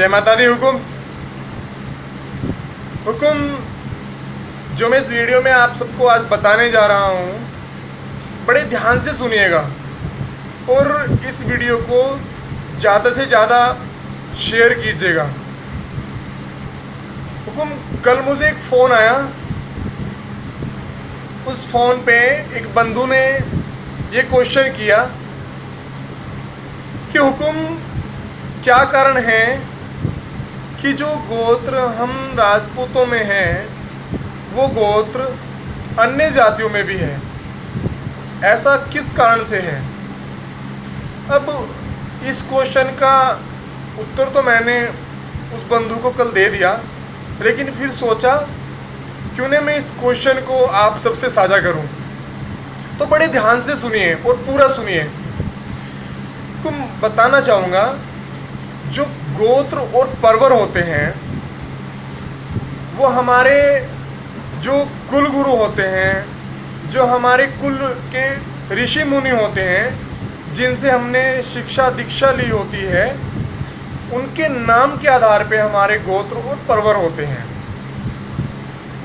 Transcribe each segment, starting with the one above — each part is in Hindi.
जय माता दी। हुकुम हुकुम जो मैं इस वीडियो में आप सबको आज बताने जा रहा हूँ, बड़े ध्यान से सुनिएगा और इस वीडियो को ज़्यादा से ज़्यादा शेयर कीजिएगा। हुकुम, कल मुझे एक फ़ोन आया। उस फ़ोन पे एक बंधु ने ये क्वेश्चन किया कि हुकुम, क्या कारण है कि जो गोत्र हम राजपूतों में हैं वो गोत्र अन्य जातियों में भी है, ऐसा किस कारण से है। अब इस क्वेश्चन का उत्तर तो मैंने उस बंधु को कल दे दिया, लेकिन फिर सोचा क्यों न मैं इस क्वेश्चन को आप सबसे साझा करूं। तो बड़े ध्यान से सुनिए और पूरा सुनिए। तुम बताना चाहूँगा, जो गोत्र और परवर होते हैं वो हमारे जो कुल गुरु होते हैं, जो हमारे कुल के ऋषि मुनि होते हैं, जिनसे हमने शिक्षा दीक्षा ली होती है, उनके नाम के आधार पे हमारे गोत्र और परवर होते हैं।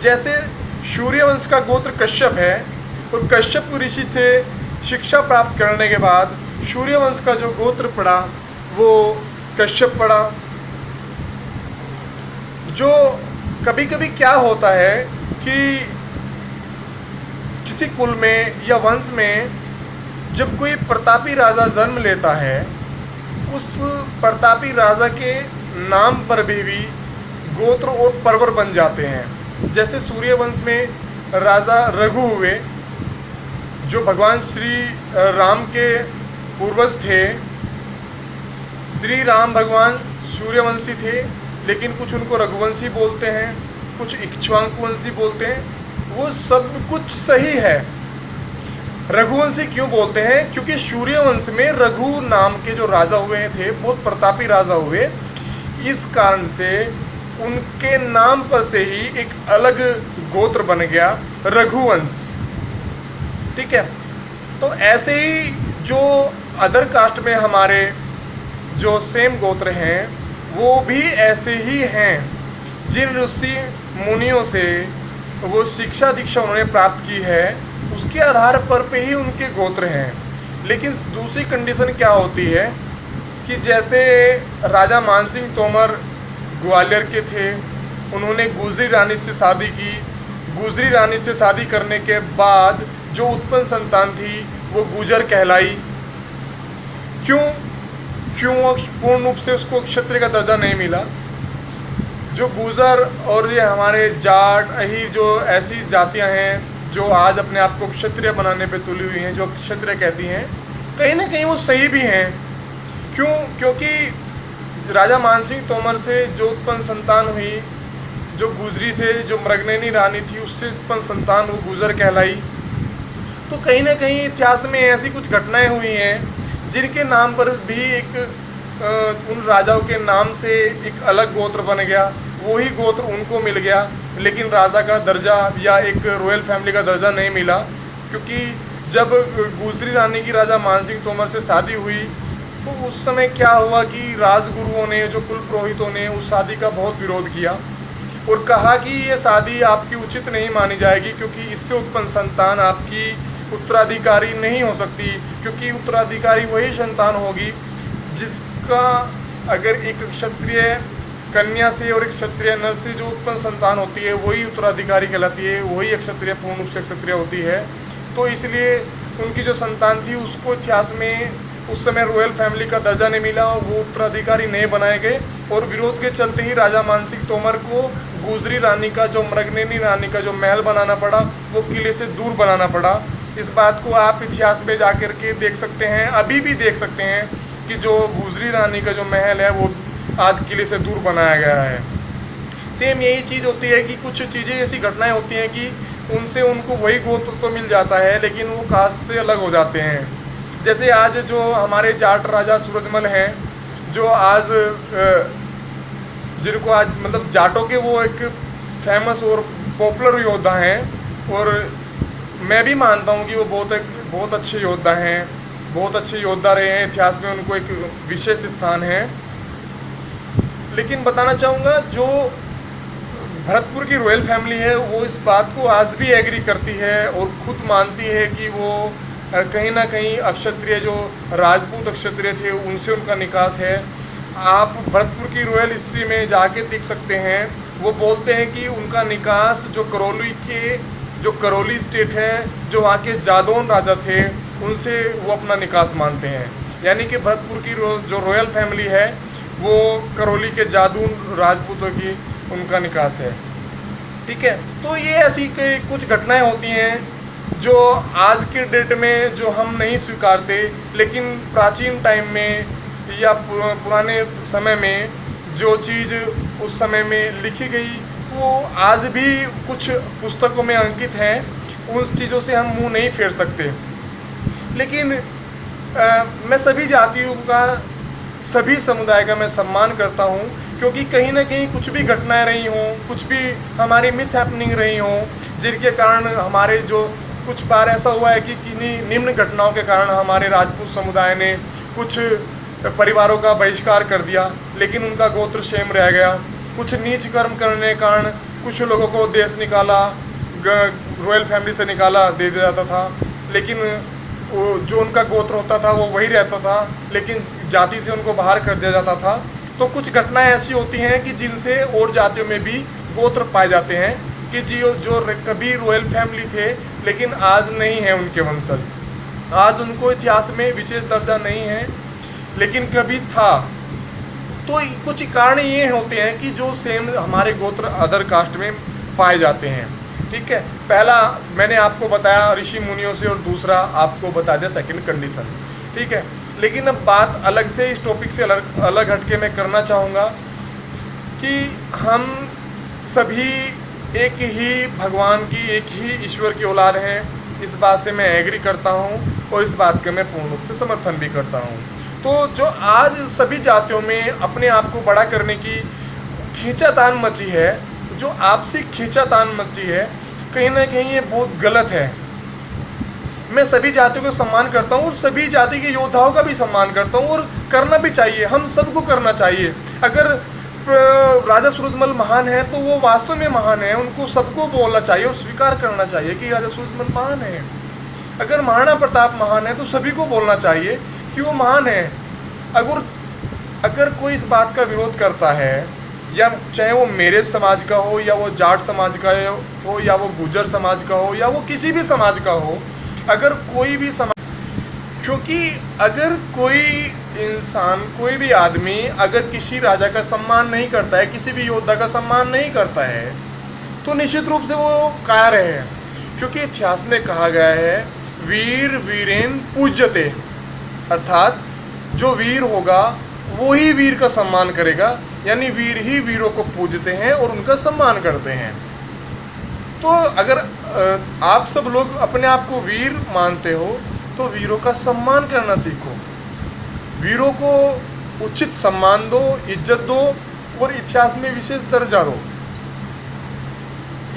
जैसे सूर्यवंश का गोत्र कश्यप है और कश्यप ऋषि से शिक्षा प्राप्त करने के बाद सूर्यवंश का जो गोत्र पड़ा वो कश्यप पड़ा। जो कभी कभी क्या होता है कि किसी कुल में या वंश में जब कोई प्रतापी राजा जन्म लेता है, उस प्रतापी राजा के नाम पर भी गोत्र और परवर बन जाते हैं। जैसे सूर्यवंश में राजा रघु हुए, जो भगवान श्री राम के पूर्वज थे। श्री राम भगवान सूर्यवंशी थे, लेकिन कुछ उनको रघुवंशी बोलते हैं, कुछ इक्ष्वाकुवंशी बोलते हैं। वो सब कुछ सही है। रघुवंशी क्यों बोलते हैं? क्योंकि सूर्यवंश में रघु नाम के जो राजा हुए थे, बहुत प्रतापी राजा हुए। इस कारण से उनके नाम पर से ही एक अलग गोत्र बन गया, रघुवंश। ठीक है। तो ऐसे ही जो अदर कास्ट में हमारे जो सेम गोत्र हैं, वो भी ऐसे ही हैं। जिन ऋषि मुनियों से वो शिक्षा दीक्षा उन्होंने प्राप्त की है, उसके आधार पर पे ही उनके गोत्र हैं। लेकिन दूसरी कंडीशन क्या होती है कि जैसे राजा मानसिंह तोमर ग्वालियर के थे, उन्होंने गुजरी रानी से शादी की। गुजरी रानी से शादी करने के बाद जो उत्पन्न संतान थी वो गुजर कहलाई। क्यों पूर्ण रूप से उसको क्षत्रिय का दर्जा नहीं मिला? जो गुजर और ये हमारे जाट, अहीर, जो ऐसी जातियां हैं जो आज अपने आप को क्षत्रिय बनाने पे तुली हुई हैं, जो क्षत्रिय कहती हैं, कहीं ना कहीं वो सही भी हैं। क्यों? क्योंकि राजा मानसिंह तोमर से जो उत्पन्न संतान हुई, जो गुजरी से जो मृगनयनी रानी थी, उससे उत्पन्न संतान वो गुजर कहलाई। तो कहीं ना कहीं इतिहास में ऐसी कुछ घटनाएं हुई हैं जिनके नाम पर भी एक उन राजाओं के नाम से एक अलग गोत्र बन गया। वही गोत्र उनको मिल गया, लेकिन राजा का दर्जा या एक रॉयल फैमिली का दर्जा नहीं मिला। क्योंकि जब गुजरी रानी की राजा मानसिंह तोमर से शादी हुई, तो उस समय क्या हुआ कि राजगुरुओं ने, जो कुल पुरोहितों ने उस शादी का बहुत विरोध किया और कहा कि ये शादी आपकी उचित नहीं मानी जाएगी, क्योंकि इससे उत्पन्न संतान आपकी उत्तराधिकारी नहीं हो सकती। क्योंकि उत्तराधिकारी वही संतान होगी जिसका, अगर एक क्षत्रिय कन्या से और एक क्षत्रिय नर से जो उत्पन्न संतान होती है, वही उत्तराधिकारी कहलाती है, वही एक क्षत्रिय पूर्ण रूप से क्षत्रिय होती है। तो इसलिए उनकी जो संतान थी उसको इतिहास में उस समय रॉयल फैमिली का दर्जा नहीं मिला, वो उत्तराधिकारी नहीं बनाए गए। और विरोध के चलते ही राजा मानसिंह तोमर को गुजरी रानी का, जो मृगनयनी रानी का जो महल बनाना पड़ा, वो किले से दूर बनाना पड़ा। इस बात को आप इतिहास में जा कर के देख सकते हैं, अभी भी देख सकते हैं कि जो गुजरी रानी का जो महल है वो आज किले से दूर बनाया गया है। सेम यही चीज़ होती है कि कुछ चीज़ें ऐसी घटनाएं होती हैं कि उनसे उनको वही गोत्र तो मिल जाता है, लेकिन वो कास्ट से अलग हो जाते हैं। जैसे आज जो हमारे जाट राजा सूरजमल हैं, जो आज जिनको आज मतलब जाटों के वो एक फेमस और पॉपुलर योद्धा हैं, और मैं भी मानता हूँ कि वो बहुत अच्छे योद्धा हैं, बहुत अच्छे योद्धा रहे हैं, इतिहास में उनको एक विशेष स्थान है। लेकिन बताना चाहूँगा, जो भरतपुर की रॉयल फैमिली है वो इस बात को आज भी एग्री करती है और खुद मानती है कि वो कहीं ना कहीं अक्षत्रिय, जो राजपूत अक्षत्रिय थे, उनसे उनका निकास है। आप भरतपुर की रॉयल हिस्ट्री में जाके देख सकते हैं, वो बोलते हैं कि उनका निकास जो करौली स्टेट है, जो वहाँ के जादौन राजा थे, उनसे वो अपना निकास मानते हैं। यानी कि भरतपुर की जो रॉयल फैमिली है वो करौली के जादून राजपूतों की उनका निकास है। ठीक है, तो ये ऐसी कुछ घटनाएं होती हैं जो आज के डेट में जो हम नहीं स्वीकारते, लेकिन प्राचीन टाइम में या पुराने समय में जो चीज़ उस समय में लिखी गई वो आज भी कुछ पुस्तकों में अंकित हैं। उन चीज़ों से हम मुंह नहीं फेर सकते। लेकिन मैं सभी जातियों का, सभी समुदाय का मैं सम्मान करता हूँ, क्योंकि कहीं ना कहीं कुछ भी घटनाएं रही हों, कुछ भी हमारी मिस हैपनिंग रही हों, जिनके कारण हमारे जो कुछ बार ऐसा हुआ है कि किन्हीं निम्न घटनाओं के कारण हमारे राजपूत समुदाय ने कुछ परिवारों का बहिष्कार कर दिया, लेकिन उनका गोत्र शेम रह गया। कुछ नीच कर्म करने के कारण कुछ लोगों को देश निकाला, रॉयल फैमिली से निकाला दे दिया जाता था, लेकिन वो जो उनका गोत्र होता था वो वही रहता था, लेकिन जाति से उनको बाहर कर दिया जाता था। तो कुछ घटनाएं ऐसी होती हैं कि जिनसे और जातियों में भी गोत्र पाए जाते हैं कि जो कभी रॉयल फैमिली थे लेकिन आज नहीं है उनके वंशज, आज उनको इतिहास में विशेष दर्जा नहीं है, लेकिन कभी था। तो कुछ कारण ये होते हैं कि जो सेम हमारे गोत्र अदर कास्ट में पाए जाते हैं। ठीक है, पहला मैंने आपको बताया ऋषि मुनियों से, और दूसरा आपको बता दिया सेकंड कंडीशन। ठीक है, लेकिन अब बात अलग से इस टॉपिक से अलग हटके मैं करना चाहूँगा कि हम सभी एक ही भगवान की, एक ही ईश्वर की औलाद हैं। इस बात से मैं एग्री करता हूँ और इस बात का मैं पूर्ण रूप से समर्थन भी करता हूँ। तो जो आज सभी जातियों में अपने आप को बड़ा करने की खींचातान मची है, जो आपसी खींचातान मची है, कहीं ना कहीं ये बहुत गलत है। मैं सभी जातियों का सम्मान करता हूँ और सभी जाति के योद्धाओं का भी सम्मान करता हूँ, और करना भी चाहिए, हम सबको करना चाहिए। अगर राजा सूरजमल महान है तो वो वास्तव में महान है, उनको सबको बोलना चाहिए और स्वीकार करना चाहिए कि राजा सूरजमल महान है। अगर महाराणा प्रताप महान है तो सभी को बोलना चाहिए कि वो महान है। अगर कोई इस बात का विरोध करता है, या चाहे वो मेरे समाज का हो, या वो जाट समाज का हो, या वो गुर्जर समाज का हो, या वो किसी भी समाज का हो, अगर कोई भी समाज, क्योंकि अगर कोई इंसान, कोई भी आदमी अगर किसी राजा का सम्मान नहीं करता है, किसी भी योद्धा का सम्मान नहीं करता है, तो निश्चित रूप से वो कायर है। क्योंकि इतिहास में कहा गया है वीर वीरेन पूज्यते, अर्थात जो वीर होगा वो ही वीर का सम्मान करेगा, यानी वीर ही वीरों को पूजते हैं और उनका सम्मान करते हैं। तो अगर आप सब लोग अपने आप को वीर मानते हो तो वीरों का सम्मान करना सीखो, वीरों को उचित सम्मान दो, इज्जत दो और इतिहास में विशेष दर्जा दो।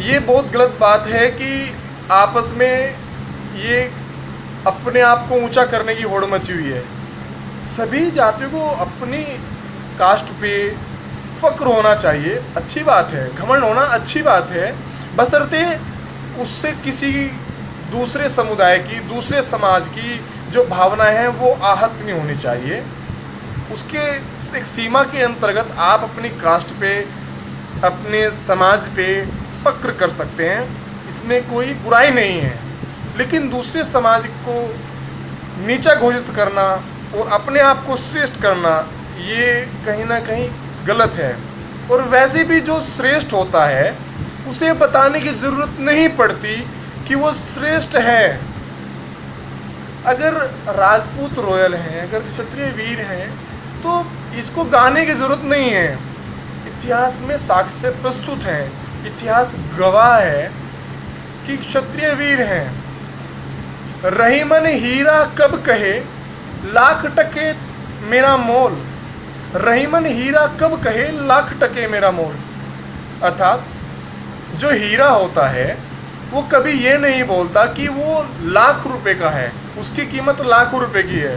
ये बहुत गलत बात है कि आपस में ये अपने आप को ऊंचा करने की होड़ मची हुई है। सभी जातियों को अपनी कास्ट पे फक्र होना चाहिए, अच्छी बात है, घमंड होना अच्छी बात है, बशर्ते उससे किसी दूसरे समुदाय की, दूसरे समाज की जो भावनाएं हैं वो आहत नहीं होनी चाहिए। उसके एक सीमा के अंतर्गत आप अपनी कास्ट पे, अपने समाज पे फक्र कर सकते हैं, इसमें कोई बुराई नहीं है। लेकिन दूसरे समाज को नीचा घोषित करना और अपने आप को श्रेष्ठ करना, ये कहीं ना कहीं गलत है। और वैसे भी जो श्रेष्ठ होता है उसे बताने की ज़रूरत नहीं पड़ती कि वो श्रेष्ठ है। अगर राजपूत रॉयल हैं, अगर क्षत्रिय वीर हैं, तो इसको गाने की ज़रूरत नहीं है। इतिहास में साक्ष्य प्रस्तुत हैं, इतिहास गवाह है कि क्षत्रिय वीर हैं। रही मन हीरा कब कहे, लाख टके मेरा मोल। रही मन हीरा कब कहे, लाख टके मेरा मोल। अर्थात जो हीरा होता है वो कभी ये नहीं बोलता कि वो लाख रुपए का है, उसकी कीमत लाखों रुपए की है।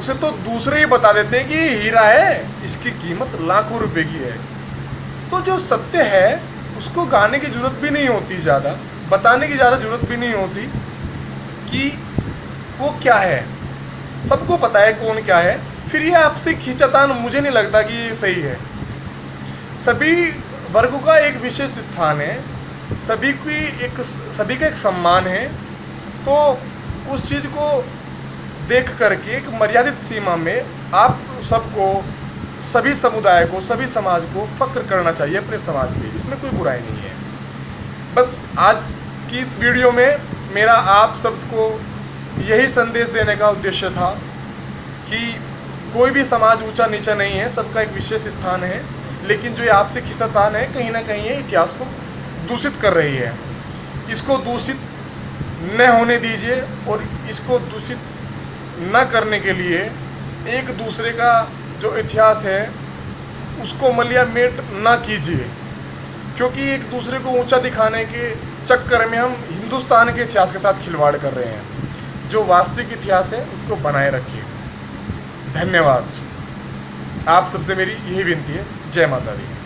उसे तो दूसरे ही बता देते हैं कि ये हीरा है, इसकी कीमत लाखों रुपए की है। तो जो सत्य है उसको गाने की जरूरत भी नहीं होती, ज़्यादा बताने की ज़्यादा जरूरत भी नहीं होती कि वो क्या है, सबको पता है कौन क्या है। फिर ये आपसे खींचातान मुझे नहीं लगता कि ये सही है। सभी वर्गों का एक विशेष स्थान है, सभी का एक सम्मान है। तो उस चीज़ को देख करके एक मर्यादित सीमा में आप सबको, सभी समुदाय को, सभी समाज को फ़क्र करना चाहिए अपने समाज पे, इसमें कोई बुराई नहीं है। बस आज की इस वीडियो में मेरा आप सबको यही संदेश देने का उद्देश्य था कि कोई भी समाज ऊंचा नीचा नहीं है, सबका एक विशेष स्थान है। लेकिन जो ये आपसे खींचातान है, कहीं ना कहीं ये इतिहास को दूषित कर रही है। इसको दूषित न होने दीजिए और इसको दूषित न करने के लिए एक दूसरे का जो इतिहास है उसको मलियामेट ना कीजिए, क्योंकि एक दूसरे को ऊंचा दिखाने के चक्कर में हम हिंदुस्तान के इतिहास के साथ खिलवाड़ कर रहे हैं। जो वास्तविक इतिहास है उसको बनाए रखिए। धन्यवाद। आप सबसे मेरी यही विनती है। जय माता दी।